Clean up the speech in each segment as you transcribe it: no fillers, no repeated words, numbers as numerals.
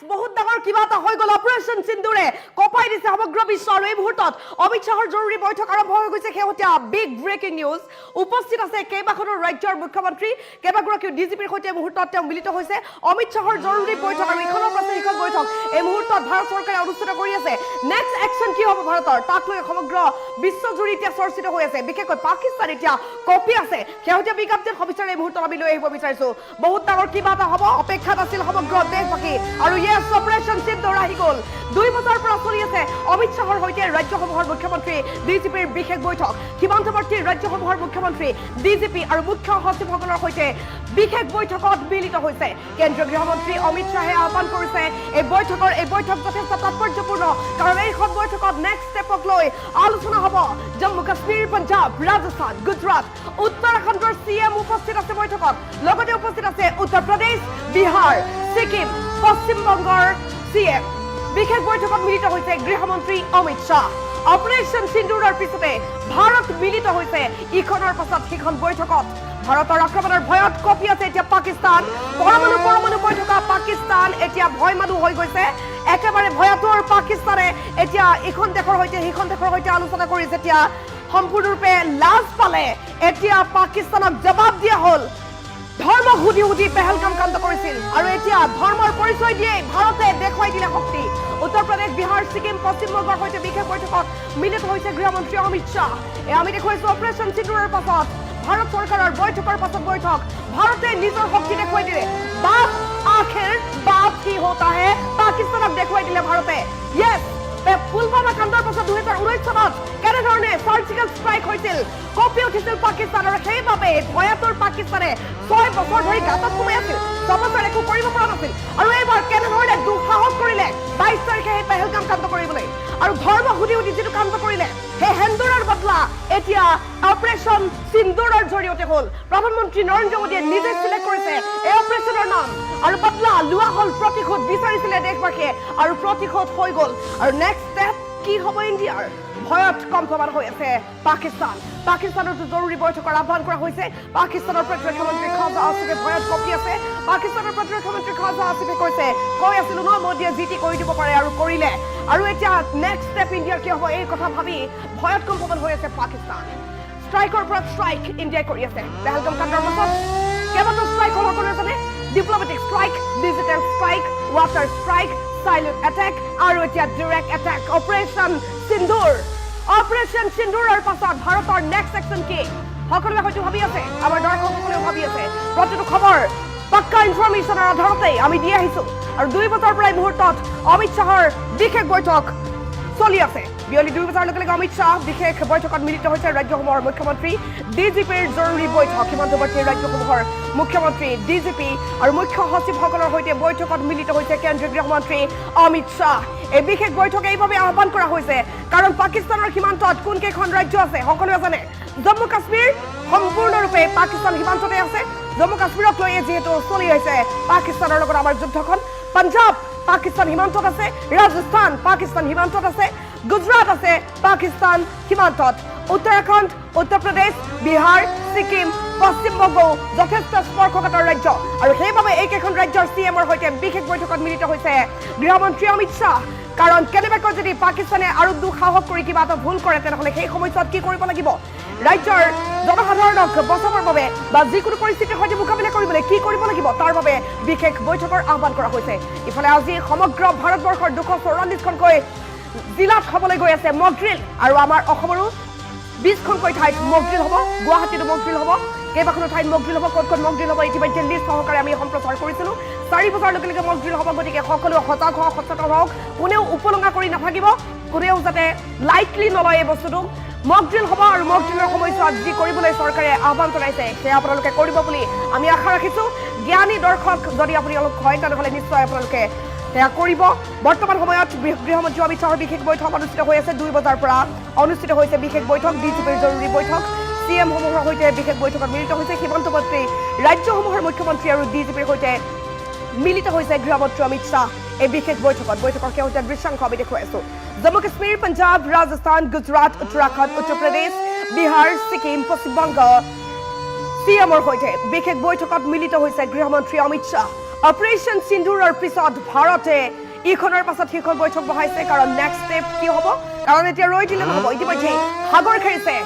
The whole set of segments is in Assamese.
বহুত ডাঙৰ কিবা এটা হৈ গ'ল অপাৰেশ্যন সিন্দুৰে কপাই দিছে সমগ্ৰ বিশ্ব আৰু এই মুহূৰ্তত অমিত শাহৰ জৰুৰী বৈঠক আৰম্ভ হৈ গৈছে শেহতীয়া বিগ ব্ৰেকিং নিউজ উপস্থিত আছে কেইবাখনো ৰাজ্যৰ মুখ্যমন্ত্ৰী কেইবাগৰাকী ডিজিপিৰ সৈতে মুহূৰ্তত তেওঁ মিলিত হৈছে অমিত শাহৰ জৰুৰী বৈঠক আৰু ইখনৰ পাছত ইখন বৈঠক এই মুহূৰ্তত ভাৰত চৰকাৰে অনুষ্ঠিত কৰি আছে নেক্সট একশ্যন কি হ'ব ভাৰতৰ তাক লৈ সমগ্ৰ বিশ্বজুৰি এতিয়া চৰ্চিত হৈ আছে বিশেষকৈ পাকিস্তান এতিয়া কপি আছে শেহতীয়া বিজ্ঞপ্তিৰ সবিচাৰে এই মুহূৰ্তত আমি লৈ আহিব বিচাৰিছো বহুত ডাঙৰ কিবা এটা হ'ব অপেক্ষাত আছিল সমগ্ৰ দেশবাসী আৰু ইয়েছ অপাৰেশ্যন সিন্দুৰ আহি গ'ল 2 বছৰ পৰা চলি আছে অমিত শাহৰ সৈতে ৰাজ্যসমূহৰ মুখ্যমন্ত্ৰী ডিজিপিৰ বিশেষ বৈঠক সীমান্তৱৰ্তী ৰাজ্যসমূহৰ মুখ্যমন্ত্ৰী ডিজিপি আৰু মুখ্য সচিবসকলৰ সৈতে বিশেষ বৈঠকত মিলিত হৈছে কেন্দ্ৰীয় গৃহমন্ত্ৰী অমিত শাহে আহ্বান কৰিছে এই বৈঠক যথেষ্ট তাৎপৰ্যপূৰ্ণ কাৰণ এইখন বৈঠকত নেক্সট ষ্টেপক লৈ আলোচনা হ'ব জম্মু কাশ্মীৰ পঞ্জাব ৰাজস্থান গুজৰাট উত্তৰাখণ্ডৰ চিএম উপস্থিত আছে বৈঠকত লগতে উপস্থিত আছে উত্তৰ প্ৰদেশ বিহাৰ ছিকিম পশ্চিমবংগৰ চিএম বিশেষ বৈঠকত মিলিত হৈছে গৃহমন্ত্ৰী অমিত শাহ অপাৰেশ্যন সিন্দুৰৰ পিছতে ভাৰত মিলিত হৈছে ইখনৰ পাছত সিখন বৈঠকত ভাৰতৰ আক্ৰমণৰ ভয়ত কপি আছে এতিয়া পাকিস্তান পৰমাণু কৈ থকা পাকিস্তান এতিয়া ভয় মানুহ হৈ গৈছে একেবাৰে ভয়াতুৰ পাকিস্তানে এতিয়া ইখন দেশৰ সৈতে সিখন দেশৰ সৈতে আলোচনা কৰি যেতিয়া সম্পূৰ্ণৰূপে লাজ পালে এতিয়া পাকিস্তানক জবাব দিয়া হ'ল ধৰ্ম হুদি পেহেলগাম কাণ্ড কৰিছিল আৰু এতিয়া ধৰ্মৰ পৰিচয় দিয়ে ভাৰতে দেখুৱাই দিলে শক্তি উত্তৰ প্ৰদেশ বিহাৰ ছিকিম পশ্চিমবংগৰ সৈতে বিশেষ বৈঠকত মিলিত হৈছে গৃহমন্ত্ৰী অমিত শাহ আমি দেখুৱাইছো অপাৰেশ্যন সিন্দুৰৰ পাছত ভাৰত চৰকাৰৰ বৈঠকৰ পাছত বৈঠক ভাৰতে নিজৰ শক্তি দেখুৱাই দিলে বাপ কি হতা হে পাকিস্তানক দেখুৱাই দিলে ভাৰতে ইয়েছ পুলৱামা কাণ্ডৰ পাছত 2019 চনত কেনেধৰণে সাৰ্জিকেল ষ্ট্ৰাইক হৈছিল কপি উঠিছিল পাকিস্তানৰ সেইবাবে ভয়াতুৰ পাকিস্তানে 6 বছৰ ধৰি গাঁতত সোমাই আছিল 6 বছৰ একো কৰিব পৰা নাছিল আৰু এইবাৰ কেনেধৰণে দুঃসাহস কৰিলে 22 তাৰিখে সেই পেহেলগাম কাণ্ড কৰিবলৈ আৰু ধৰ্ম হুদি যিটো কাণ্ড কৰিলে সেই হেন্দুৰৰ বদলা এতিয়া অপাৰেশ্যন সিন্দুৰৰ জৰিয়তে হ'ল প্ৰধানমন্ত্ৰী নৰেন্দ্ৰ মোদীয়ে নিজে চিলেক্ট কৰিছে এই অপাৰেশ্যনৰ নাম আৰু বদলা লোৱা হ'ল প্ৰতিশোধ বিচাৰিছিলে দেশবাসীয়ে আৰু প্ৰতিশোধ হৈ গ'ল আৰু নেক্সট ষ্টেপ কি হ'ব ইণ্ডিয়াৰ ভয়ত কম্পমান হৈ আছে পাকিস্তানৰ জৰুৰী বৈঠকৰ আহ্বান কৰা হৈছে পাকিস্তানৰ প্ৰতিৰক্ষা মন্ত্ৰী খাজা আসিফে ভয়ত কঁপি আছে পাকিস্তানৰ প্ৰতিৰক্ষা মন্ত্ৰী খাজা আসিফে কৈ আছিলো ন মোদীয়ে যি টি কৰি দিব পাৰে আৰু কৰিলে আৰু এতিয়া নেক্সট ষ্টেপ ইণ্ডিয়াৰ কি হ'ব এই কথা ভাবি ভয়ত কম্পমান হৈ আছে পাকিস্তান ষ্ট্ৰাইকৰ পৰা ষ্ট্ৰাইক ইণ্ডিয়াই কৰি আছে পেহেলগাম কাণ্ডৰ পাছত কেইবাটাও ষ্ট্ৰাইক হ'ল সকলোৱে জানে diplomatic strike digital strike water strike silent attack আৰু এতিয়া ডাইৰেক্ট অ্যাটাক অপাৰেশ্যন সিন্দুৰৰ পাছত ভাৰতৰ নেক্সট একশ্যন কি সকলোৱে হয়তো ভাবি আছে আমাৰ দৰ্শকসকলেও ভাবি আছে প্ৰতিটো খবৰ পাক্কা ইনফৰমেশ্যনৰ আধাৰতে আমি দি আহিছো আৰু 2 বছৰ পৰা এই মুহূৰ্তত অমিত শাহৰ বিশেষ বৈঠক চলি আছে বিয়লি 2 বছৰ লগে অমিত শাহ বিশেষ বৈঠকত মিলিত হৈছে ৰাজ্যসমূহৰ মুখ্যমন্ত্ৰী ডিজিপিৰ জৰুৰী বৈঠক সীমান্তৱৰ্তী ৰাজ্যসমূহৰ মুখ্যমন্ত্ৰী ডিজিপি আৰু মুখ্য সচিবসকলৰ সৈতে বৈঠকত মিলিত হৈছে কেন্দ্ৰীয় গৃহমন্ত্ৰী অমিত শাহ এই বিশেষ বৈঠক এইভাবে আহ্বান কৰা হৈছে কাৰণ পাকিস্তানৰ সীমান্তত কোন কেইখন ৰাজ্য আছে সকলোৱে জানে জম্মু কাশ্মীৰ সম্পূৰ্ণৰূপে পাকিস্তান সীমান্ততে আছে জম্মু কাশ্মীৰক লৈ যেহেতু চলি আছে পাকিস্তানৰ লগত আমাৰ যুদ্ধখন পঞ্জাব পাকিস্তান সীমান্তত আছে ৰাজস্থান পাকিস্তান সীমান্তত আছে গুজৰাট আছে পাকিস্তান সীমান্তত উত্তৰাখণ্ড উত্তৰ প্ৰদেশ বিহাৰ ছিকিম পশ্চিমবংগ যথেষ্ট স্পৰ্শকাতৰ ৰাজ্য আৰু সেইবাবে এইকেইখন ৰাজ্যৰ চিএমৰ সৈতে বিশেষ বৈঠকত মিলিত হৈছে গৃহমন্ত্ৰী অমিত শাহ কাৰণ কেনেবাকৈ যদি পাকিস্তানে আৰু দুঃসাহস কৰি কিবা এটা ভুল কৰে তেনেহ'লে সেই সময়ছোৱাত কি কৰিব লাগিব ৰাজ্যৰ জনসাধাৰণক বচাবৰ বাবে বা যিকোনো পৰিস্থিতিৰ সৈতে মোকাবিলা কৰিবলৈ কি কৰিব লাগিব তাৰ বাবে বিশেষ বৈঠকৰ আহ্বান কৰা হৈছে ইফালে আজি সমগ্ৰ ভাৰতবৰ্ষৰ 244খনকৈ জিলাত হ'বলৈ গৈ আছে মক ড্ৰিল আৰু আমাৰ অসমৰো 20খনকৈ ঠাইত মক ড্ৰিল হ'ব গুৱাহাটীতো মক ড্ৰিল হ'ব কেইবাখনো ঠাইত মক ড্ৰিল হ'ব ক'ত মক ড্ৰিল হ'ব ইতিমধ্যে লিষ্ট সহকাৰে আমি সম্প্ৰচাৰ কৰিছিলোঁ 4 বছৰ লগে মক ড্ৰিল হ'ব গতিকে সকলো সজাগ হওক সচেতন হওক কোনেও উপলঙা কৰি নাথাকিব কোনেও যাতে লাইটলি নলয় এই বস্তুটো মক ড্ৰিল হ'ব আৰু মক ড্ৰিলৰ সময়ছোৱাত যি কৰিবলৈ চৰকাৰে আহ্বান জনাইছে সেয়া আপোনালোকে কৰিব বুলি আমি আশা ৰাখিছোঁ জ্ঞানী দৰ্শক যদি আপোনালোক হয় তেনেহ'লে নিশ্চয় আপোনালোকে সেয়া কৰিব বৰ্তমান সময়ত গৃহমন্ত্ৰী অমিত শাহৰ বিশেষ বৈঠক অনুষ্ঠিত হৈ আছে 2 বজাৰ পৰা অনুষ্ঠিত হৈছে বিশেষ বৈঠক ডিজিপিৰ জৰুৰী বৈঠক চিএমসমূহৰ সৈতে বিশেষ বৈঠকত মিলিত হৈছে সীমান্তৱৰ্তী ৰাজ্যসমূহৰ মুখ্যমন্ত্ৰী আৰু ডিজিপিৰ সৈতে মিলিত হৈছে গৃহমন্ত্ৰী অমিত শাহ এই বিশেষ বৈঠকৰ শেহতীয়া দৃশ্যাংশ আমি দেখুৱাই আছো জম্মু কাশ্মীৰ পঞ্জাব ৰাজস্থান গুজৰাট উত্তৰাখণ্ড উত্তৰ প্ৰদেশ বিহাৰ ছিকিম পশ্চিমবংগ চিএমৰ সৈতে বিশেষ বৈঠকত মিলিত হৈছে গৃহমন্ত্ৰী অমিত শাহ অপাৰেশ্যন সিন্দুৰৰ পিছত ভাৰতে ইখনৰ পাছত সিখন বৈঠক বহাইছে কাৰণ নেক্সট ষ্টেপ কি হ'ব কাৰণ এতিয়া ৰৈ দিলে নহ'ব ইতিমধ্যে সাগৰ খেৰিছে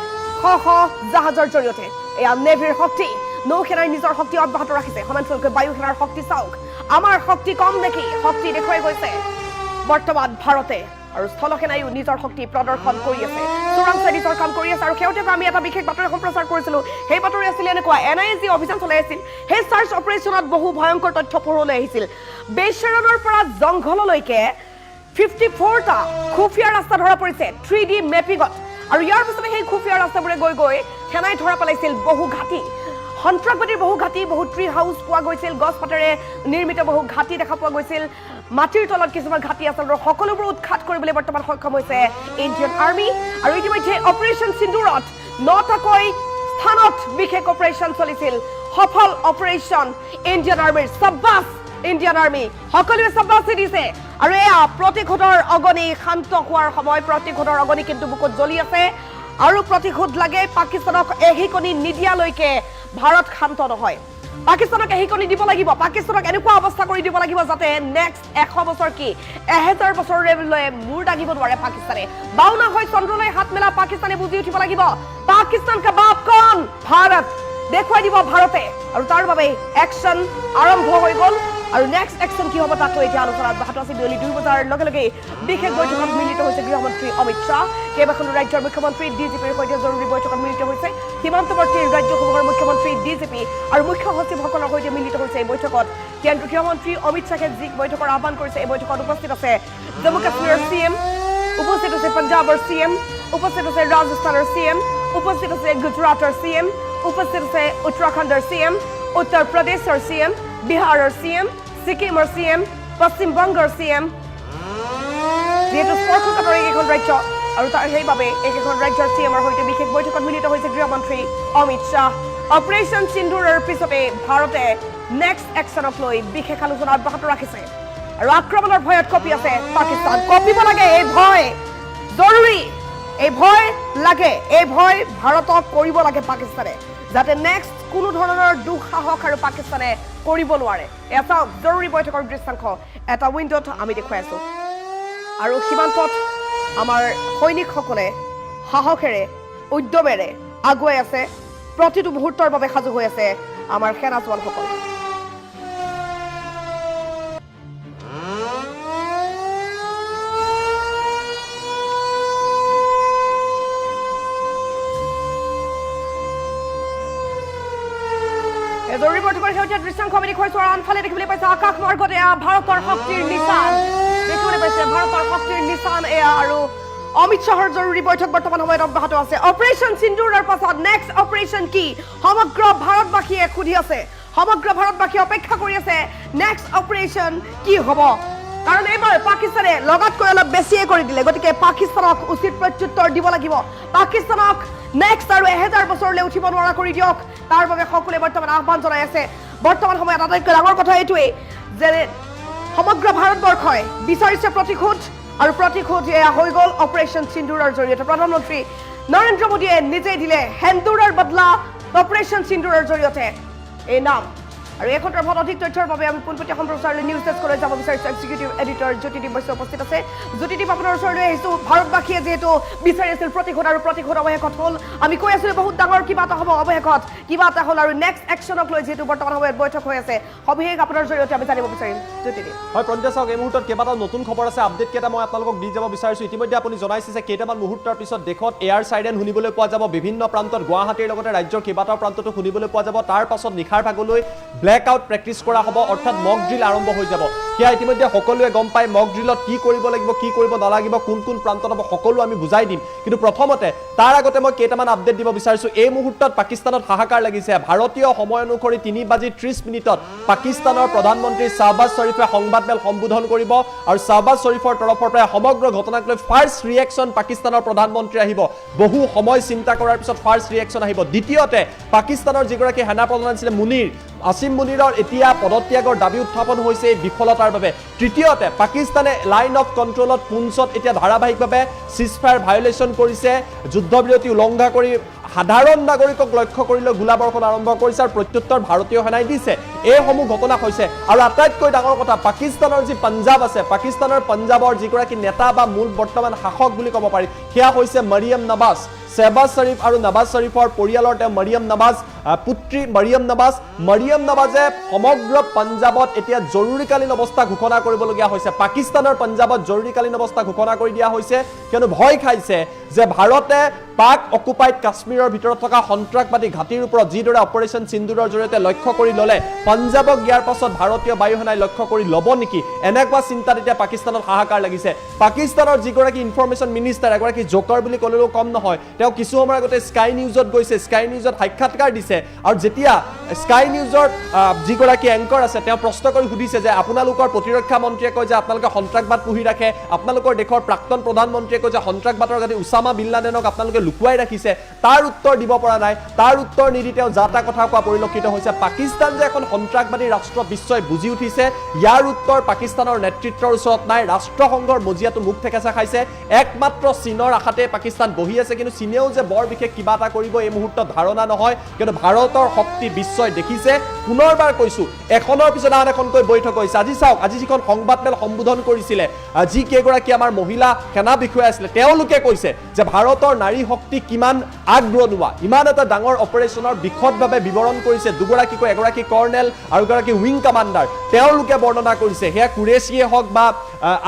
শ জাহাজৰ জৰিয়তে এয়া নেভিৰ শক্তি নৌসেনাই নিজৰ শক্তি অব্যাহত ৰাখিছে সমান্তৰালকৈ বায়ুসেনাৰ শক্তি চাওক আমাৰ শক্তি কম নেকি শক্তি দেখুৱাই গৈছে বৰ্তমান ভাৰতে আৰু স্থলসেনাইও নিজৰ শক্তি প্ৰদৰ্শন কৰি আছে চোৰাংচোৱা নিজৰ কাম কৰি আছে আৰু শেহতীয়াকৈ আমি এটা বিশেষ বাতৰি সম্প্ৰচাৰ কৰিছিলোঁ সেই বাতৰি আছিল এনেকুৱা NIA যি অভিযান চলাই আছিল সেই চাৰ্চ অপাৰেশ্যনত বহু ভয়ংকৰ তথ্য পোহৰলৈ আহিছিল বেচৰণৰ পৰা জংঘললৈকে 54টা খুফিয়া ৰাস্তা ধৰা পৰিছে 3D মেপিঙত আৰু ইয়াৰ পিছতে সেই খুফিয়া ৰাস্তাবোৰে গৈ সেনাই ধৰা পেলাইছিল বহু ঘাটি সন্ত্ৰাসবাদীৰ বহু ঘাটি বহু ট্ৰি হাউচ পোৱা গৈছিল গছ পাতেৰে নিৰ্মিত বহু ঘাটি দেখা পোৱা গৈছিল মাটিৰ তলত কিছুমান ঘাটি আছে আৰু সকলোবোৰ উৎখাত কৰিবলৈ বৰ্তমান সক্ষম হৈছে ইণ্ডিয়ান আৰ্মি আৰু ইতিমধ্যে অপাৰেশ্যন সিন্দুৰত 9টাকৈ স্থানত বিশেষ অপাৰেশ্যন চলিছিল সফল অপাৰেশ্যন ইণ্ডিয়ান আৰ্মিৰ সাব্বাস ইণ্ডিয়ান আৰ্মি সকলোৱে সাব্বাসি দিছে আৰু এয়া প্ৰতিশোধৰ অগনি শান্ত হোৱাৰ সময় প্ৰতিশোধৰ অগনি কিন্তু বুকুত জ্বলি আছে আৰু প্ৰতিশোধ লাগে পাকিস্তানক এহিকনি নিদিয়ালৈকে ভাৰত শান্ত নহয় পাকিস্তানক এহিকনি দিব লাগিব পাকিস্তানক এনেকুৱা অৱস্থা কৰি দিব লাগিব যাতে নেক্সট 100 বছৰ কি 1000 বছৰলৈ মূৰ দাগিব নোৱাৰে পাকিস্তানে বাউনা হৈ চন্দ্ৰলৈ হাত মেলা পাকিস্তানে বুজি উঠিব লাগিব পাকিস্তান কা বাপ কোন ভাৰত দেখুৱাই দিব ভাৰতে আৰু তাৰ বাবে একশন আৰম্ভ হৈ গ'ল আৰু নেক্সট একশন কি হ'ব তাক লৈ এতিয়া আলোচনা অব্যাহত আছে বিয়লি 2 বজাৰ লগে বিশেষ বৈঠকত মিলিত হৈছে গৃহমন্ত্ৰী অমিত শ্বাহ কেইবাখনো ৰাজ্যৰ মুখ্যমন্ত্ৰী ডিজিপিৰ সৈতে জৰুৰী বৈঠকত মিলিত হৈছে সীমান্তৱৰ্তী ৰাজ্যসমূহৰ মুখ্যমন্ত্ৰী ডিজিপি আৰু মুখ্য সচিবসকলৰ সৈতে মিলিত হৈছে এই বৈঠকত কেন্দ্ৰীয় গৃহমন্ত্ৰী অমিত শ্বাহে যি বৈঠকৰ আহ্বান কৰিছে এই বৈঠকত উপস্থিত আছে জম্মু কাশ্মীৰৰ CM উপস্থিত আছে পঞ্জাবৰ CM উপস্থিত আছে ৰাজস্থানৰ CM উপস্থিত আছে গুজৰাটৰ CM উপস্থিত আছে উত্তৰাখণ্ডৰ CM উত্তৰ প্ৰদেশৰ CM বিহাৰৰ CM সিকিমৰ CM পশ্চিম বংগৰ CM যেহেতু স্পৰ্শকাতৰ এইকেইখন ৰাজ্য আৰু তাৰ সেইবাবে এইকেইখন ৰাজ্যৰ CMৰ সৈতে বিশেষ বৈঠকত মিলিত হৈছে গৃহমন্ত্ৰী অমিত শ্বাহ অপাৰেশ্যন সিন্দুৰৰ পিছতে ভাৰতে নেক্সট একশ্যনক লৈ বিশেষ আলোচনা অব্যাহত ৰাখিছে আৰু আক্ৰমণৰ ভয়ত কঁপি আছে পাকিস্তান কঁপিব লাগে এই ভয় জৰুৰী এই ভয় লাগে এই ভয় ভাৰতক কৰিব লাগে পাকিস্তানে যাতে নেক্সট কোনো ধৰণৰ দুঃসাহস আৰু পাকিস্তানে কৰিব নোৱাৰে এটা জৰুৰী বৈঠকৰ দৃশ্যাংশ এটা উইণ্ডত আমি দেখুৱাই আছো আৰু সীমান্তত আমাৰ সৈনিকসকলে সাহসেৰে উদ্যমেৰে আগুৱাই আছে প্ৰতিটো মুহূৰ্তৰ বাবে সাজু হৈ আছে আমাৰ সেনা জোৱানসকল জৰুৰী বৈঠকৰ শেহতীয়া দৃশ্যাংশ আমি দেখুৱাইছো আৰু আনফালে দেখিবলৈ পাইছে আকাশ মাৰ্গত এয়া ভাৰতৰ শক্তিৰ নিচান দেখিবলৈ পাইছে ভাৰতৰ শক্তিৰ নিচান এয়া আৰু অমিত শ্বাহৰ জৰুৰী বৈঠক বৰ্তমান সময়ত অব্যাহত আছে অপাৰেশ্যন সিন্দুৰৰ পাছত নেক্সট অপাৰেশ্যন কি সমগ্ৰ ভাৰতবাসীয়ে সুধি আছে সমগ্ৰ ভাৰতবাসী অপেক্ষা কৰি আছে নেক্সট অপাৰেশ্যন কি হ'ব কাৰণ এইবাৰ পাকিস্তানে লগাতকৈ অলপ বেছিয়ে কৰি দিলে গতিকে পাকিস্তানক উচিত প্ৰত্যুত্তৰ দিব লাগিব পাকিস্তানক নেক্সট আৰু 1000 বছৰলৈ উঠিব নোৱাৰা কৰি দিয়ক তাৰ বাবে সকলোৱে বৰ্তমান আহ্বান জনাই আছে বৰ্তমান সময়ত আটাইতকৈ ডাঙৰ কথা এইটোৱেই যে সমগ্ৰ ভাৰতবৰ্ষই বিচাৰিছে প্ৰতিশোধ আৰু প্ৰতিশোধ এয়া হৈ গ'ল অপাৰেশ্যন সিন্দুৰৰ জৰিয়তে প্ৰধানমন্ত্ৰী নৰেন্দ্ৰ মোদীয়ে নিজেই দিলে সেন্দুৰৰ বদলা অপাৰেশ্যন সিন্দুৰৰ জৰিয়তে এই নাম আৰু এই সন্দৰ্ভত অধিক তথ্যৰ বাবে আমি পোনপটীয়া সম্প্ৰচাৰলৈ নিউজ ডেস্কলৈ যাব বিচাৰিছোঁ এক্সিকিউটিভ এডিটৰ জ্যোতিদীপ বৈশ্য উপস্থিত আছে জ্যোতিদীপ আপোনাৰ ওচৰলৈ আহিছোঁ ভাৰতবাসীয়ে যিহেতু বিচাৰি আছিল প্ৰতিশোধ আৰু প্ৰতিশোধ অৱশেষত হ'ল আমি কৈ আছিলোঁ বহুত ডাঙৰ কিবা এটা হ'ব অৱশেষত কিবা এটা হ'ল আৰু নেক্সট একশ্যনক লৈ যিহেতু বৰ্তমান সময়ত বৈঠক হৈ আছে সবিশেষ আপোনাৰ জৰিয়তে আমি জানিব বিচাৰিম জ্যোতিদীপ হয় প্ৰন্তে চাওক এই মুহূৰ্তত কেইবাটাও নতুন খবৰ আছে আপডেট কেইটা মই আপোনালোকক দি যাব বিচাৰিছোঁ ইতিমধ্যে আপুনি জনাইছে যে কেইটামান মুহূৰ্তৰ পিছত দেশত এয়াৰ চাইৰেন শুনিবলৈ পোৱা যাব বিভিন্ন প্ৰান্তত গুৱাহাটীৰ লগতে ৰাজ্যৰ কেইবাটাও প্ৰান্ততো শুনিবলৈ পোৱা যাব তাৰ পাছত নিশাৰ ভাগলৈ ব্লেক আউট প্ৰেক্টিছ কৰা হ'ব অৰ্থাৎ মক ড্ৰিল আৰম্ভ হৈ যাব সেয়া ইতিমধ্যে সকলোৱে গম পায় মক ড্ৰিলত কি কৰিব লাগিব কি কৰিব নালাগিব কোন কোন প্ৰান্তত হ'ব সকলো আমি বুজাই দিম কিন্তু প্ৰথমতে তাৰ আগতে মই কেইটামান আপডেট দিব বিচাৰিছোঁ এই মুহূৰ্তত পাকিস্তানত হাহাকাৰ লাগিছে ভাৰতীয় সময় অনুসৰি 3:30 পাকিস্তানৰ প্ৰধানমন্ত্ৰী শ্বাহবাজ শ্বৰীফে সংবাদমেল সম্বোধন কৰিব আৰু শ্বাহবাজ শ্বৰীফৰ তৰফৰ পৰা সমগ্ৰ ঘটনাক লৈ ফাৰ্ষ্ট ৰিয়েকশ্যন পাকিস্তানৰ প্ৰধানমন্ত্ৰী আহিব বহু সময় চিন্তা কৰাৰ পিছত ফাৰ্ষ্ট ৰিয়েকশ্যন আহিব দ্বিতীয়তে পাকিস্তানৰ যিগৰাকী সেনা প্ৰধান আছিলে মুনিৰ আসিম মুনিৰৰ এতিয়া পদত্যাগৰ দাবী উত্থাপন হৈছে বিফলতাৰ বাবে তৃতীয়তে পাকিস্তানে লাইন অফ কণ্ট্ৰলত পুঞ্চত এতিয়া ধাৰাবাহিকভাৱে সিজফায়াৰ ভায়োলেশ্যন কৰিছে যুদ্ধবিৰতি উলংঘা কৰি সাধাৰণ নাগৰিকক লক্ষ্য কৰি লৈ গোলাবৰ্ষণ আৰম্ভ কৰিছে আৰু প্ৰত্যুত্তৰ ভাৰতীয় সেনাই দিছে এইসমূহ ঘটনা হৈছে আৰু আটাইতকৈ ডাঙৰ কথা পাকিস্তানৰ যি পঞ্জাব আছে পাকিস্তানৰ পঞ্জাবৰ যিগৰাকী নেতা বা মূল বৰ্তমান শাসক বুলি ক'ব পাৰি সেয়া হৈছে মৰিয়ম নৱাজ শেহবাজ শ্বৰীফ আৰু নৱাজ শ্বৰীফৰ পৰিয়ালৰ তেওঁ মৰিয়ম নৱাজ পুত্ৰী মৰিয়ম নৱাজে সমগ্ৰ পঞ্জাবত এতিয়া জৰুৰীকালীন অৱস্থা ঘোষণা কৰিবলগীয়া হৈছে পাকিস্তানৰ পঞ্জাবত জৰুৰীকালীন অৱস্থা ঘোষণা কৰি দিয়া হৈছে কিয়নো ভয় খাইছে যে ভাৰতে পাক অকুপাইড কাশ্মীৰৰ ভিতৰত থকা সন্ত্ৰাসবাদী ঘাটিৰ ওপৰত যিদৰে অপাৰেশ্যন সিন্দুৰৰ জৰিয়তে লক্ষ্য কৰি ল'লে পঞ্জাবক ইয়াৰ পাছত ভাৰতীয় বায়ুসেনাই লক্ষ্য কৰি ল'ব নেকি এনেকুৱা চিন্তাত এতিয়া পাকিস্তানত হাহাকাৰ লাগিছে পাকিস্তানৰ যিগৰাকী ইনফৰমেশ্যন মিনিষ্টাৰ এগৰাকী জোকাৰ বুলি ক'লেও কম নহয় তেওঁ কিছু সময় আগতে স্কাই নিউজত গৈছে স্কাই নিউজত সাক্ষাৎকাৰ দিছে আৰু যেতিয়া স্কাই নিউজৰ যিগৰাকী এংকৰ আছে তেওঁ প্ৰশ্ন কৰি সুধিছে যে আপোনালোকৰ প্ৰতিৰক্ষা মন্ত্ৰীয়ে কয় যে আপোনালোকে সন্ত্ৰাসবাদ পুহি ৰাখে আপোনালোকৰ দেশৰ প্ৰাক্তন প্ৰধানমন্ত্ৰীয়ে কয় যে সন্ত্ৰাসবাদৰ গাড়ী উছামা বিন লাডেনক আপোনালোকে লুকুৱাই ৰাখিছে তাৰ উত্তৰ দিব পৰা নাই তাৰ উত্তৰ নিদি তেওঁ যাতা কথা কোৱা পৰিলক্ষিত হৈছে পাকিস্তান যে এখন সন্ত্ৰাসবাদী ৰাষ্ট্ৰ বিশ্বই বুজি উঠিছে ইয়াৰ উত্তৰ পাকিস্তানৰ নেতৃত্বৰ ওচৰত নাই ৰাষ্ট্ৰসংঘৰ মজিয়াটো মুখ থেকেচা খাইছে একমাত্ৰ চীনৰ আশাতে পাকিস্তান বহি আছে কিন্তু চীনেও যে বৰ বিশেষ কিবা এটা কৰিব এই মুহূৰ্তত ধাৰণা নহয় কিন্তু ভাৰতৰ শক্তি বিশ্বই দেখিছে পুনৰবাৰ কৈছো এখনৰ পিছত আন এখনকৈ বৈঠক হৈছে আজি চাওক আজি যিখন সংবাদমেল সম্বোধন কৰিছিলে যি কেইগৰাকী আমাৰ মহিলা সেনা বিষয়া আছিলে তেওঁলোকে কৈছে যে ভাৰতৰ নাৰী শক্তি কিমান আগবঢ়োৱা ইমান এটা ডাঙৰ অপাৰেশ্যনৰ বিশদভাৱে বিৱৰণ কৰিছে দুগৰাকীকৈ এগৰাকী কৰ্নেল আৰু এগৰাকী উইং কমাণ্ডাৰ তেওঁলোকে বৰ্ণনা কৰিছে সেয়া কুৰেশীয়ে হওক বা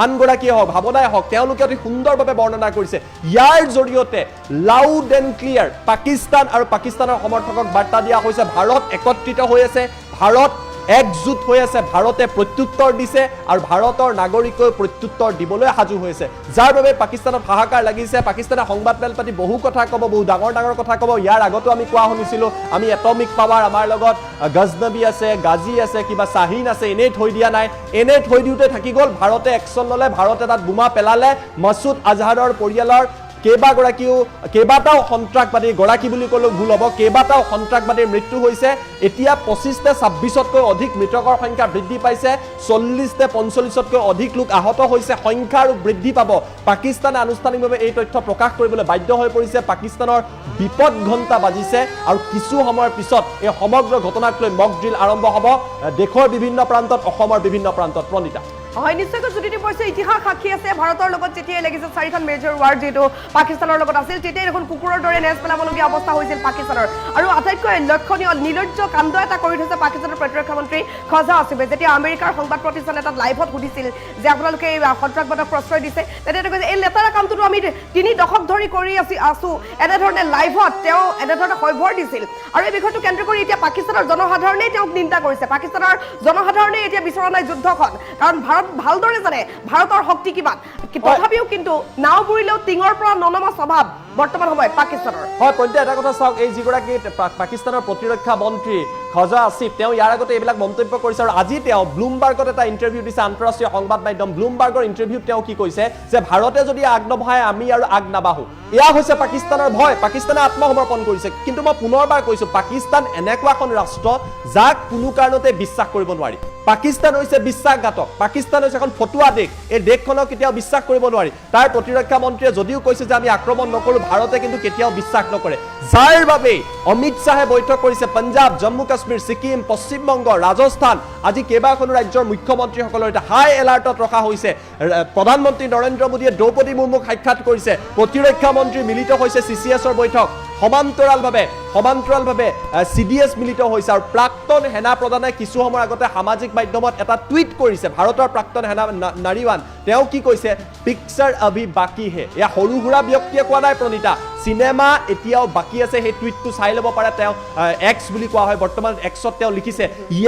আনগৰাকীয়ে হওক ভাৱনাই হওক তেওঁলোকে অতি সুন্দৰভাৱে বৰ্ণনা কৰিছে ইয়াৰ জৰিয়তে লাউড এণ্ড ক্লিয়াৰ পাকিস্তান আৰু পাকিস্তানৰ সমৰ্থকক বাৰ্তা দিয়া হৈছে ভাৰত একত্ৰিত হৈ আছে ভাৰত একজুট হৈ আছে ভাৰতে প্ৰত্যুত্তৰ দিছে আৰু ভাৰতৰ নাগৰিকেও প্ৰত্যুত্তৰ দিবলৈ সাজু হৈছে যাৰ বাবে পাকিস্তানত হাহাকাৰ লাগিছে পাকিস্তানে সংবাদমেল পাতি বহু কথা ক'ব বহু ডাঙৰ ডাঙৰ কথা ক'ব ইয়াৰ আগতো আমি কোৱা শুনিছিলোঁ আমি এটমিক পাৱাৰ আমাৰ লগত গজনবী আছে গাজী আছে কিবা শ্বাহিন আছে এনেই থৈ দিয়া নাই এনেই থৈ দিওঁতে থাকি গ'ল ভাৰতে একশ্যন ল'লে ভাৰতে তাত বোমা পেলালে মাছুদ আজহাৰৰ পৰিয়ালৰ কেইবাটাও সন্ত্ৰাসবাদী গৰাকী বুলি ক'লেও ভুল হ'ব কেইবাটাও সন্ত্ৰাসবাদীৰ মৃত্যু হৈছে এতিয়া 25-26তকৈ অধিক মৃতকৰ সংখ্যা বৃদ্ধি পাইছে 40-45তকৈ অধিক লোক আহত হৈছে সংখ্যা আৰু বৃদ্ধি পাব পাকিস্তানে আনুষ্ঠানিকভাৱে এই তথ্য প্ৰকাশ কৰিবলৈ বাধ্য হৈ পৰিছে পাকিস্তানৰ বিপদ ঘণ্টা বাজিছে আৰু কিছু সময়ৰ পিছত এই সমগ্ৰ ঘটনাক লৈ মক ড্ৰিল আৰম্ভ হ'ব দেশৰ বিভিন্ন প্ৰান্তত অসমৰ বিভিন্ন প্ৰান্তত প্ৰণীতা হয় নিশ্চয়কৈ জ্যোতি পৰিছে ইতিহাস সাক্ষী আছে ভাৰতৰ লগত যেতিয়াই লাগিছে 4খন মেজৰ ৱাৰ যেটো পাকিস্তানৰ লগত আছিল তেতিয়াই এখন কুকুৰৰ দৰে নেজ পেলাবলগীয়া অৱস্থা হৈছিল পাকিস্তানৰ আৰু আটাইতকৈ লক্ষণীয় নিৰ্লজ্জ কাণ্ড এটা কৰি থৈছে পাকিস্তানৰ প্ৰতিৰক্ষা মন্ত্ৰী খজা আসিফে যেতিয়া আমেৰিকাৰ সংবাদ প্ৰতিষ্ঠান এটাত লাইভত সুধিছিল যে আপোনালোকে এই সন্ত্ৰাসবাদক প্ৰশ্ৰয় দিছে তেতিয়া তেওঁ কৈছে এই লেতেৰা কামটো আমি 3 দশক ধৰি কৰি আছো এনেধৰণে লাইভত তেওঁ এনেধৰণে সভ্যৰ দিছিল আৰু এই বিষয়টো কেন্দ্ৰ কৰি এতিয়া পাকিস্তানৰ জনসাধাৰণেই তেওঁক নিন্দা কৰিছে পাকিস্তানৰ জনসাধাৰণেই এতিয়া বিচৰা নাই যুদ্ধখন কাৰণ ভাৰত ভালদৰে জানে ভাৰতৰ শক্তি কিমান তথাপিও কিন্তু নাও বুৰিলেও টিঙৰ পৰা ননমা স্বভাৱ বৰ্তমান সময়ত পাকিস্তানৰ হয় প্ৰত্যেক এটা কথা চাওক এই যিগৰাকী পাকিস্তানৰ প্ৰতিৰক্ষা মন্ত্ৰী খজা আসিফ তেওঁ ইয়াৰ আগতে এইবিলাক মন্তব্য কৰিছে আৰু আজি তেওঁ ব্লুমবাৰ্গত এটা ইণ্টাৰভিউ দিছে আন্তঃৰাষ্ট্ৰীয় সংবাদ মাধ্যম ব্লুমবাৰ্গৰ ইণ্টাৰভিউত তেওঁ কি কৈছে যে ভাৰতে যদি আগ নবঢ়ায় আমি আৰু আগ নাবাঢ়ো এয়া হৈছে পাকিস্তানৰ ভয় পাকিস্তানে আত্মসমৰ্পণ কৰিছে কিন্তু মই পুনৰবাৰ কৈছো পাকিস্তান এনেকুৱা এখন ৰাষ্ট্ৰ যাক কোনো কাৰণতে বিশ্বাস কৰিব নোৱাৰি পাকিস্তান হৈছে বিশ্বাসঘাতক পাকিস্তান হৈছে এখন ফটুৱা দেশ এই দেশখনক কেতিয়াও বিশ্বাস কৰিব নোৱাৰি তাৰ প্ৰতিৰক্ষা মন্ত্ৰীয়ে যদিও কৈছে যে আমি আক্ৰমণ নকৰো ভাৰতে কিন্তু কেতিয়াও বিশ্বাস নকৰে যাৰ বাবে অমিত শ্বাহে বৈঠক কৰিছে পঞ্জাব জম্মু কাশ্মীৰ ছিকিম পশ্চিমবংগ ৰাজস্থান আজি কেইবাখনো ৰাজ্যৰ মুখ্যমন্ত্ৰীসকলৰ এটা হাই এলাৰ্টত ৰখা হৈছে প্ৰধানমন্ত্ৰী নৰেন্দ্ৰ মোদীয়ে দ্ৰৌপদী মুৰ্মুক সাক্ষাৎ কৰিছে প্ৰতিৰক্ষা মন্ত্ৰী মিলিত হৈছে CCSৰ বৈঠক সমান্তৰালভাৱে CDS মিলিত হৈছে আৰু প্ৰাক্তন সেনা প্ৰধানে কিছু সময়ৰ আগতে সামাজিক মাধ্যমত এটা টুইট কৰিছে ভাৰতৰ প্ৰাক্তন সেনা নাৰীৱান তেওঁ কি কৈছে পিকচাৰ আভি বাকি হে এয়া সৰু সুৰা ব্যক্তিয়ে কোৱা নাই প্ৰণীতা সিনেমা এতিয়াও বাকি আছে সেই টুইটটো চাই ল'ব পাৰে তেওঁ এক্স বুলি কোৱা হয় বৰ্তমান এক্সত তেওঁ লিখিছে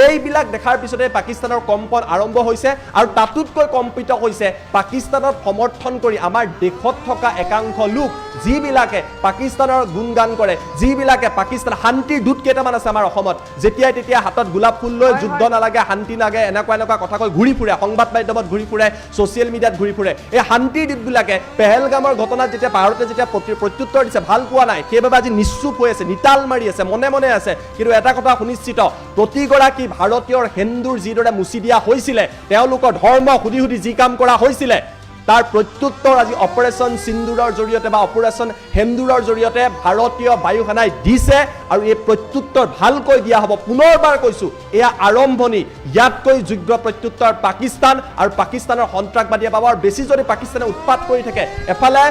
এইবিলাক দেখাৰ পিছতে পাকিস্তানৰ কম্পন আৰম্ভ হৈছে আৰু তাতোতকৈ কম্পিত হৈছে পাকিস্তানৰ সমৰ্থন কৰি আমাৰ দেশত থকা একাংশ লোক যিবিলাকে পাকিস্তানৰ গুণগান কৰে যিবিলাকে পাকিস্তান শান্তিৰ দূত কেইটামান আছে আমাৰ অসমত যেতিয়াই তেতিয়া হাতত গোলাপ ফুল লৈ যুদ্ধ নালাগে শান্তি লাগে এনেকুৱা কথা কৈ ঘূৰি ফুৰে সংবাদ মাধ্যমত ঘূৰি ফুৰে ছ'চিয়েল মিডিয়াত ঘূৰি ফুৰে এই শান্তিৰ দূতবিলাকে পেহেলগামৰ ঘটনাত যেতিয়া ভাৰতে যেতিয়া প্ৰত্যুত্তৰ দিছে ভাল পোৱা নাই সেইবাবে আজি নিশ্চুপ হৈ আছে নিতাল মাৰি আছে মনে মনে আছে কিন্তু এটা কথা সুনিশ্চিত প্ৰতিগৰাকী ভাৰতীয়ৰ হিন্দুৰ যিদৰে মুচি দিয়া হৈছিলে তেওঁলোকৰ ধৰ্ম সুধি যি কাম কৰা হৈছিলে তাৰ প্ৰত্যুত্তৰ আজি অপাৰেশ্যন সিন্দুৰৰ জৰিয়তে বা অপাৰেশ্যন হেন্দুৰৰ জৰিয়তে ভাৰতীয় বায়ু সেনাই দিছে আৰু এই প্ৰত্যুত্তৰ ভালকৈ দিয়া হ'ব পুনৰবাৰ কৈছো এয়া আৰম্ভণি ইয়াতকৈ যোগ্য প্ৰত্যুত্তৰ পাকিস্তান আৰু পাকিস্তানৰ সন্ত্ৰাসবাদীয়ে পাব আৰু বেছি যদি পাকিস্তানে উৎপাত কৰি থাকে এফালে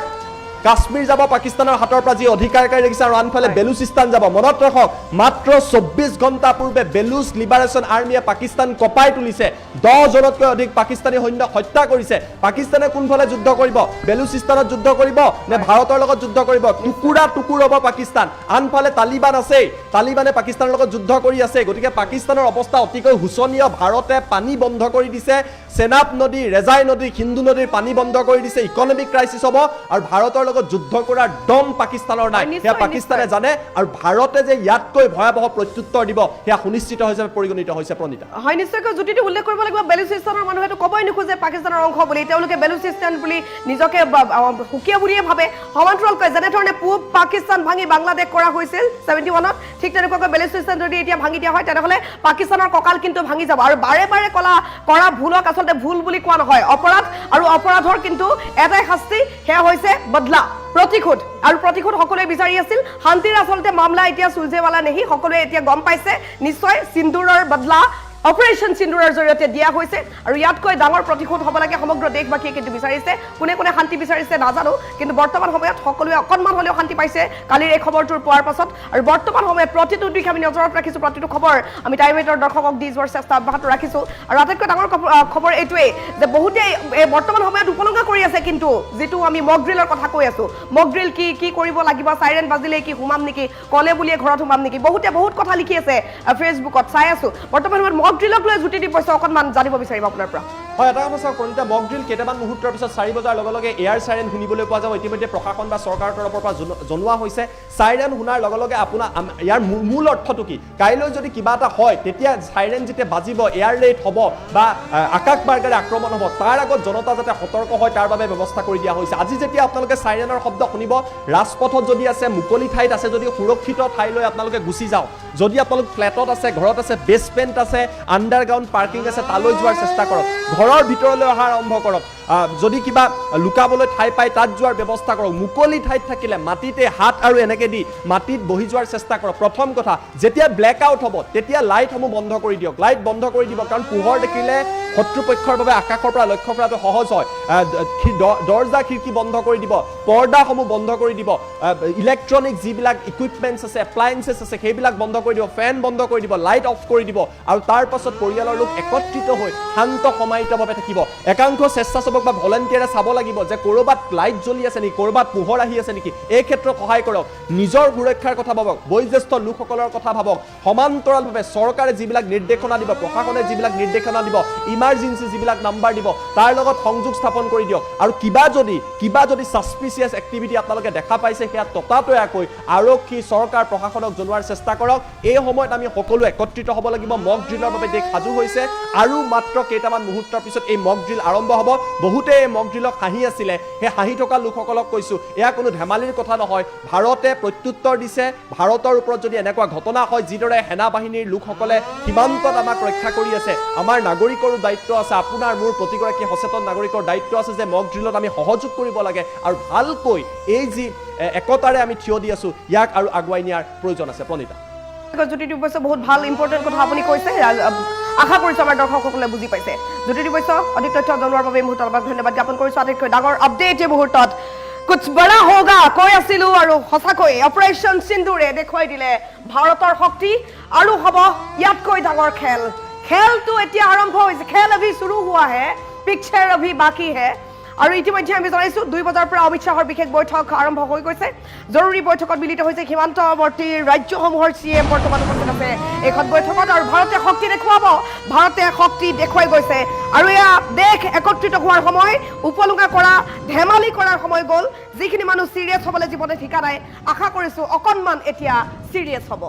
কাশ্মীৰ যাব পাকিস্তানৰ হাতৰ পৰা যি অধিকাৰকাৰী ৰাখিছে আৰু আনফালে বেলুচিস্তান যাব মনত ৰাখক মাত্ৰ 24 ঘণ্টা পূৰ্বে বেলুচ লিবাৰেশ্যন আৰ্মিয়ে পাকিস্তান কপাই তুলিছে 10 জনতকৈ অধিক পাকিস্তানী সৈন্য হত্যা কৰিছে পাকিস্তানে কোনফালে যুদ্ধ কৰিব বেলুচিস্তানত যুদ্ধ কৰিব নে ভাৰতৰ লগত যুদ্ধ কৰিব টুকুৰা টুকুৰ হ'ব পাকিস্তান আনফালে তালিবান আছে তালিবানে পাকিস্তানৰ লগত যুদ্ধ কৰি আছে গতিকে পাকিস্তানৰ অৱস্থা অতিকৈ হুচনীয় ভাৰতে পানী বন্ধ কৰি দিছে সেনাব নদী ৰেজাই নদী সিন্ধু নদীৰ পানী বন্ধ কৰি দিছে ইকনমিক ক্ৰাইসিস হ'ব আৰু ভাৰতৰ লগত যুদ্ধ কৰাৰ দম পাকিস্তানৰ নাই সেয়া পাকিস্তানে জানে আৰু ভাৰতে যে ইয়াতকৈ ভয়াবহ প্ৰত্যুত্তৰ দিব সেয়া সুনিশ্চিত হিচাপে পৰিগণিত হৈছে প্ৰণিতা হয় নিশ্চয়কৈ জুটিটো উল্লেখ কৰিব লাগিব বেলুচিস্তানৰ মানুহেটো ক'বই নোখোজে পাকিস্তানৰ অংশ বুলি তেওঁলোকে বেলুচিস্তান বুলি নিজকে সুকীয়া বুলিয়ে ভাবে সমান্তৰালকৈ যেনেধৰণে পূব পাকিস্তান ভাঙি বাংলাদেশ কৰা হৈছিল 71ত ঠিক তেনেকুৱাকৈ বেলুচিস্তান যদি এতিয়া ভাঙি দিয়া হয় তেনেহ'লে পাকিস্তানৰ কঁকাল কিন্তু ভাঙি যাব আৰু বাৰে বাৰে কৰা ভুলক আচলতে ভুল বুলি কোৱা নহয় অপৰাধ আৰু অপৰাধৰ কিন্তু এটাই শাস্তি সেয়া হৈছে বদলা প্ৰতিশোধ আৰু প্ৰতিশোধ সকলোৱে বিচাৰি আছিল শান্তিৰ আচলতে মামলা এতিয়া সুলঝেৱালা নেহি সকলোৱে এতিয়া গম পাইছে নিশ্চয় সিন্দুৰৰ বদলা অপাৰেশ্যন সিন্দুৰৰ জৰিয়তে দিয়া হৈছে আৰু ইয়াতকৈ ডাঙৰ প্ৰতিশোধ হ'ব লাগে সমগ্ৰ দেশবাসীয়ে কিন্তু বিচাৰিছে কোনে কোনে শান্তি বিচাৰিছে নাজানো কিন্তু বৰ্তমান সময়ত সকলোৱে অকণমান হ'লেও শান্তি পাইছে কালিৰ এই খবৰটোৰ পোৱাৰ পাছত আৰু বৰ্তমান সময়ত প্ৰতিটো দিশ আমি নজৰত ৰাখিছোঁ প্ৰতিটো খবৰ আমি টাইম এইটৰ দৰ্শকক দি যোৱাৰ চেষ্টা অব্যাহত ৰাখিছোঁ আৰু আটাইতকৈ ডাঙৰ খবৰ এইটোৱেই যে বহুতে বৰ্তমান সময়ত উপলংঘা কৰি আছে কিন্তু যিটো আমি মক ড্ৰিলৰ কথা কৈ আছোঁ মক ড্ৰিল কি কৰিব লাগিব চাইৰেন বাজিলে কি সোমাম নেকি কলে বুলিয়ে ঘৰত সোমাম নেকি বহুতে বহুত কথা লিখি আছে ফেচবুকত চাই আছোঁ বৰ্তমান সময়ত মক ড্ৰিলক লৈ জুটি দি পইচা অকণমান জানিব বিচাৰিম আপোনাৰ পৰা হয় এটা কথা চাওক প্ৰণিতা মক ড্ৰিল কেইটামান মুহূৰ্তৰ পিছত 4 বজাৰ লগে লগে এয়াৰ চাইৰেন শুনিবলৈ পোৱা যাব ইতিমধ্যে প্ৰশাসন বা চৰকাৰৰ তৰফৰ পৰা জনোৱা হৈছে চাইৰেন শুনাৰ লগে লগে আপোনাৰ ইয়াৰ মূল অৰ্থটো কি কাইলৈ যদি কিবা এটা হয় তেতিয়া চাইৰেন যেতিয়া বাজিব এয়াৰ ৰেড হ'ব বা আকাশ মাৰ্গেৰে আক্ৰমণ হ'ব তাৰ আগত জনতা যাতে সতৰ্ক হয় তাৰ বাবে ব্যৱস্থা কৰি দিয়া হৈছে আজি যেতিয়া আপোনালোকে চাইৰেনৰ শব্দ শুনিব ৰাজপথত যদি আছে মুকলি ঠাইত আছে যদি সুৰক্ষিত ঠাইলৈ আপোনালোকে গুচি যাওক যদি আপোনালোক ফ্লেটত আছে ঘৰত আছে বেছমেণ্ট আছে আণ্ডাৰগ্ৰাউণ্ড পাৰ্কিং আছে তালৈ যোৱাৰ চেষ্টা কৰক ঘৰৰ ভিতৰলৈ অহা আৰম্ভ কৰক যদি কিবা লুকাবলৈ ঠাই পায় তাত যোৱাৰ ব্যৱস্থা কৰক মুকলি ঠাইত থাকিলে মাটিতে হাত আৰু এনেকৈ দি মাটিত বহি যোৱাৰ চেষ্টা কৰক প্ৰথম কথা যেতিয়া ব্লেক আউট হ'ব তেতিয়া লাইটসমূহ বন্ধ কৰি দিয়ক লাইট বন্ধ কৰি দিব কাৰণ পোহৰ দেখিলে শত্ৰুপক্ষৰ বাবে আকাশৰ পৰা লক্ষ্য কৰাটো সহজ হয় দৰ্জা খিৰিকী বন্ধ কৰি দিব পৰ্দাসমূহ বন্ধ কৰি দিব ইলেক্ট্ৰনিক যিবিলাক ইকুইপমেণ্টছ আছে এপ্লায়েন্সেছ আছে সেইবিলাক বন্ধ কৰি দিব ফেন বন্ধ কৰি দিব লাইট অফ কৰি দিব আৰু তাৰ পাছত পৰিয়ালৰ লোক একত্ৰিত হৈ শান্ত সমাহিতভাৱে থাকিব একাংশ স্বেচ্ছাসেৱক বা ভলাণ্টিয়াৰে চাব লাগিব যে ক'ৰবাত লাইট জ্বলি আছে নেকি ক'ৰবাত পোহৰ আহি আছে নেকি এই ক্ষেত্ৰত সহায় কৰক নিজৰ সুৰক্ষাৰ কথা ভাবক বয়োজ্যেষ্ঠ লোকসকলৰ কথা ভাবক সমান্তৰালভাৱে চৰকাৰে যিবিলাক নিৰ্দেশনা দিব প্ৰশাসনে যিবিলাক নিৰ্দেশনা দিব ইমাৰ্জেঞ্চি যিবিলাক নাম্বাৰ দিব তাৰ লগত সংযোগ স্থাপন কৰি দিয়ক আৰু কিবা যদি সাসপিচিয়াছ এক্টিভিটি আপোনালোকে দেখা পাইছে সেয়া ততাতৈয়াকৈ আৰক্ষী চৰকাৰ প্ৰশাসনক জনোৱাৰ চেষ্টা কৰক এই সময়ত আমি সকলো একত্ৰিত হ'ব লাগিব মক ড্ৰিলৰ বাবে দেশ সাজু হৈছে আৰু মাত্ৰ কেইটামান মুহূৰ্তৰ পিছত এই মক ড্ৰিল আৰম্ভ হ'ব বহুতে এই মক ড্ৰিলক হাঁহি আছিলে সেই হাঁহি থকা লোকসকলক কৈছোঁ এয়া কোনো ধেমালিৰ কথা নহয় ভাৰতে প্ৰত্যুত্তৰ দিছে ভাৰতৰ ওপৰত যদি এনেকুৱা ঘটনা হয় যিদৰে সেনা বাহিনীৰ লোকসকলে সীমান্তত আমাক ৰক্ষা কৰি আছে আমাৰ নাগৰিকৰো দায়িত্ব আছে আপোনাৰ মোৰ প্ৰতিগৰাকী সচেতন নাগৰিকৰ দায়িত্ব আছে যে মক ড্ৰিলত আমি সহযোগ কৰিব লাগে আৰু ভালকৈ এই যি একতাৰে আমি থিয় দি আছোঁ ইয়াক আৰু আগুৱাই নিয়াৰ প্ৰয়োজন আছে প্ৰণিতা জ্যোতি অৱশ্যে বহুত ভাল ইম্পৰ্টেণ্ট কথা আপুনি কৈছে আশা কৰিছোঁ আমাৰ দৰ্শকসকলে বুজি পাইছে জ্যোতি অৱশ্যে অধিক তথ্য জনোৱাৰ বাবে এই মুহূৰ্তত আপোনাক ধন্যবাদ জ্ঞাপন কৰিছোঁ আটাইতকৈ ডাঙৰ আপডেট এই মুহূৰ্তত কুছ বড়া হোগা কৈ আছিলোঁ আৰু সঁচাকৈ অপাৰেশ্যন সিন্দুৰে দেখুৱাই দিলে ভাৰতৰ শক্তি আৰু হ'ব ইয়াতকৈ ডাঙৰ খেলটো এতিয়া আৰম্ভ হৈছে খেল অভি শুৰু হুৱা হে পিকচাৰ অভি বাকী হে আৰু ইতিমধ্যে আমি জনাইছোঁ 2 বজাৰ পৰা অমিত শ্বাহৰ বিশেষ বৈঠক আৰম্ভ হৈ গৈছে জৰুৰী বৈঠকত মিলিত হৈছে সীমান্তৱৰ্তী ৰাজ্যসমূহৰ চিএম বৰ্তমান উপস্থিত আছে এইখন বৈঠকত আৰু ভাৰতে শক্তি দেখুৱাব ভাৰতে শক্তি দেখুৱাই গৈছে আৰু এয়া দেশ একত্ৰিত হোৱাৰ সময় উপলুঙা কৰা ধেমালি কৰাৰ সময় গ'ল যিখিনি মানুহ চিৰিয়াছ হ'বলৈ জীৱনে ঠিকা নাই আশা কৰিছোঁ অকণমান এতিয়া চিৰিয়াছ হ'ব